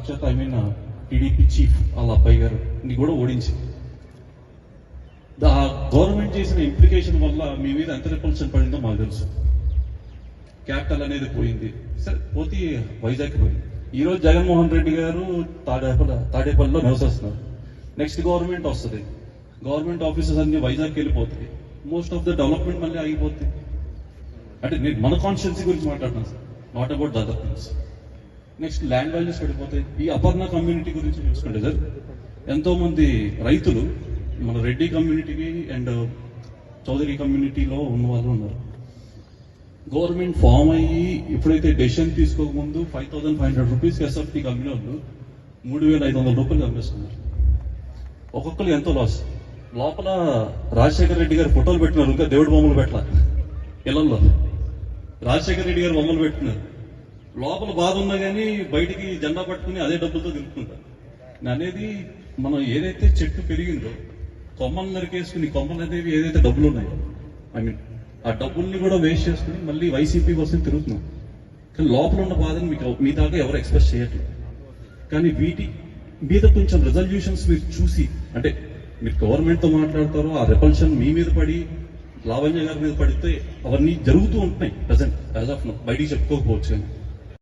సాక్షాత్ TDP chief వాళ్ళ అబ్బాయి గారిని కూడా ఓడించింది. ఆ గవర్నమెంట్ చేసిన ఇంప్లికేషన్ వల్ల మీ మీద ఎంత రిపల్షన్ పడిందో మాకు తెలుసు. క్యాపిటల్ అనేది పోయింది, సరే పోతే వైజాగ్ పోయింది. ఈరోజు జగన్మోహన్ రెడ్డి గారు తాడేపల్లిలో నివసిస్తున్నారు. నెక్స్ట్ గవర్నమెంట్ వస్తుంది, గవర్నమెంట్ ఆఫీసెస్ అన్ని వైజాగ్కి వెళ్ళిపోతాయి. మోస్ట్ ఆఫ్ ద డెవలప్మెంట్ మళ్ళీ ఆగిపోతుంది. అంటే నేను మన కాన్స్టిట్యున్సీ గురించి మాట్లాడుతున్నాను sir, not about the other things. Next land values పడిపోతాయి. ఈ అపర్ణ కమ్యూనిటీ గురించి చూసుకుంటే సార్, ఎంతో మంది రైతులు మన రెడ్డి కమ్యూనిటీకి అండ్ చౌదరి కమ్యూనిటీలో ఉన్న వాళ్ళు ఉన్నారు. గవర్నమెంట్ ఫామ్ అయ్యి ఎప్పుడైతే డెసిషన్ తీసుకోకముందు 5,500 రూపీస్ ఎస్ఎఫ్టీ కంపెనీ వాళ్ళు 3,500 రూపాయలు అమ్మేస్తున్నారు. ఒక్కొక్కరు ఎంతో లాస్. లోపల రాజశేఖర రెడ్డి గారు ఫోటోలు పెట్టినారు, ఇంకా దేవుడి బొమ్మలు పెట్టాల ఇళ్లలో. రాజశేఖర రెడ్డి గారు బొమ్మలు పెట్టినారు. లోపల బాధ ఉన్నా కానీ బయటికి జెండా పట్టుకుని అదే డబ్బులతో తిరుగుతుంటారు. అనేది మనం ఏదైతే చెట్టు పెరిగిందో కొమ్మలు నరికేసుకుని, కొమ్మలు అనేవి ఏదైతే డబ్బులు ఉన్నాయో ఆ డబ్బుల్ని కూడా వేస్ట్ చేసుకుని మళ్ళీ వైసీపీ కోసం తిరుగుతున్నాం. కానీ లోపల ఉన్న బాధను మీ దాకా ఎవరు ఎక్స్ప్రెస్ చేయట్లేదు. కానీ వీటి మీద కొంచెం రెజల్యూషన్స్ మీరు చూసి, అంటే మీరు గవర్నమెంట్తో మాట్లాడతారో ఆ రిపల్షన్ మీ మీద పడి లావణ్య గారి మీద పడితే అవన్నీ జరుగుతూ ఉంటున్నాయి ప్రజెంట్ యాజ్ ఆఫ్ నౌ, బయటికి చెప్పుకోకపోవచ్చు.